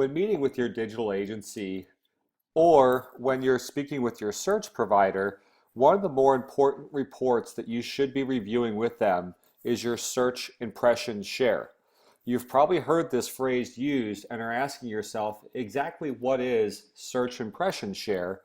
When meeting with your digital agency or when you're speaking with your search provider, one of the more important reports that you should be reviewing with them is your search impression share. You've probably heard this phrase used and are asking yourself exactly what is search impression share.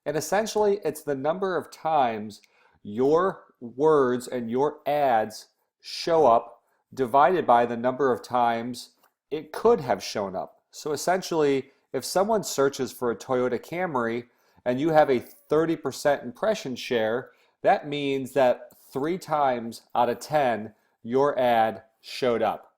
And essentially, it's the number of times your words and your ads show up divided by the number of times it could have shown up. So essentially, if someone searches for a Toyota Camry and you have a 30% impression share, that means that 3 times out of 10 your ad showed up.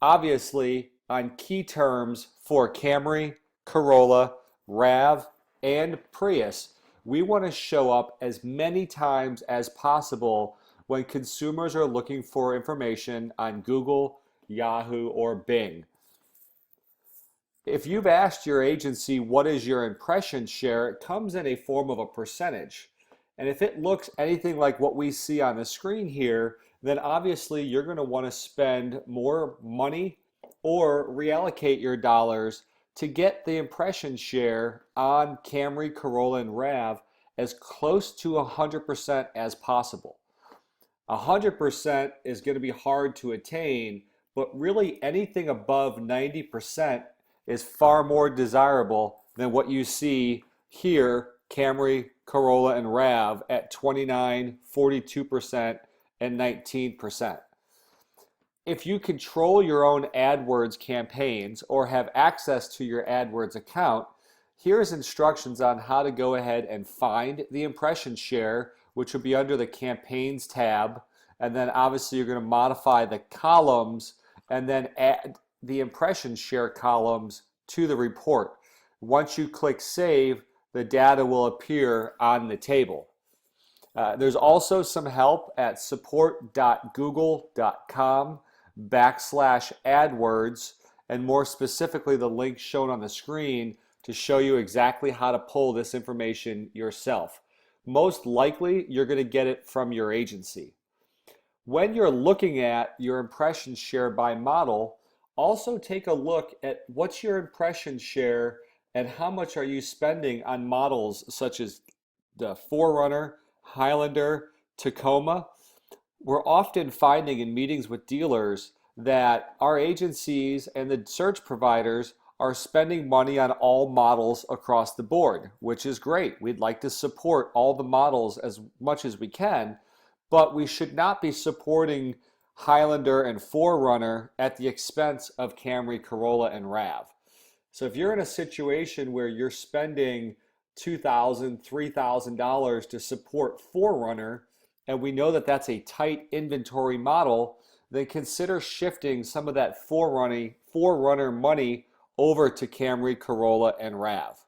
Obviously, on key terms for Camry, Corolla, RAV, and Prius, we want to show up as many times as possible when consumers are looking for information on Google, Yahoo, or Bing. If you've asked your agency what is your impression share, it comes in a form of a percentage. And if it looks anything like what we see on the screen here, then obviously you're going to want to spend more money or reallocate your dollars to get the impression share on Camry, Corolla, and RAV as close to 100% as possible. 100% is going to be hard to attain, but really anything above 90% is far more desirable than what you see here, Camry, Corolla, and RAV at 29, 42%, and 19%. If you control your own AdWords campaigns or have access to your AdWords account, here's instructions on how to go ahead and find the impression share, which will be under the Campaigns tab, and then obviously you're going to modify the columns and then add the impression share columns to the report. Once you click Save, the data will appear on the table. There's also some help at support.google.com/AdWords, and more specifically the link shown on the screen to show you exactly how to pull this information yourself. Most likely, you're going to get it from your agency. When you're looking at your impression share by model, also take a look at what's your impression share and how much are you spending on models such as the 4Runner, Highlander, Tacoma. We're often finding in meetings with dealers that our agencies and the search providers are spending money on all models across the board, which is great. We'd like to support all the models as much as we can, but we should not be supporting Highlander and 4Runner at the expense of Camry, Corolla, and RAV. So if you're in a situation where you're spending $2,000, $3,000 to support 4Runner, and we know that that's a tight inventory model, then consider shifting some of that 4Runner money over to Camry, Corolla, and RAV.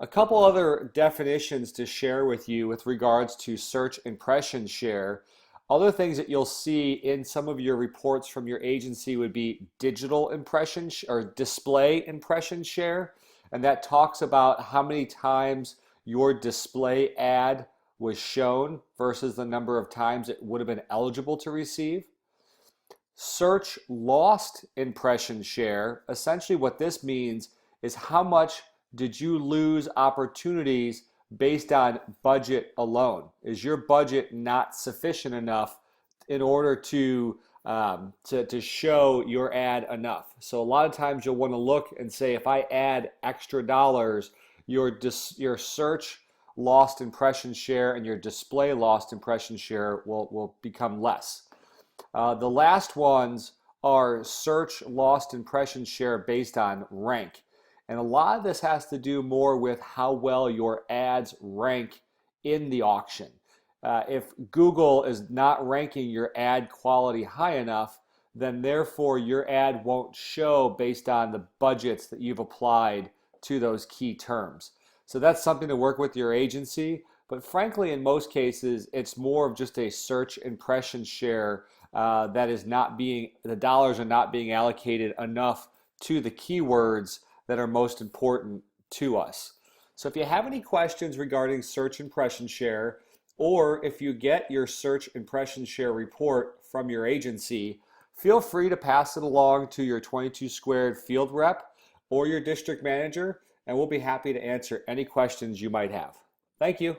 A couple other definitions to share with you with regards to search impression share. Other things that you'll see in some of your reports from your agency would be digital impression or display impression share, and that talks about how many times your display ad was shown versus the number of times it would have been eligible to receive. Search lost impression share, essentially what this means is how much did you lose opportunities based on budget alone? Is your budget not sufficient enough in order to show your ad enough? So a lot of times you'll want to look and say, if I add extra dollars, your search lost impression share and your display lost impression share will become less. The last ones are search lost impression share based on rank. And a lot of this has to do more with how well your ads rank in the auction. If Google is not ranking your ad quality high enough, then therefore your ad won't show based on the budgets that you've applied to those key terms. So that's something to work with your agency. But frankly, in most cases, it's more of just a search impression share that is not being, the dollars are not being allocated enough to the keywords that are most important to us. So if you have any questions regarding search impression share, or if you get your search impression share report from your agency, Feel free to pass it along to your 22 Squared field rep or your district manager, and we'll be happy to answer any questions you might have. Thank you.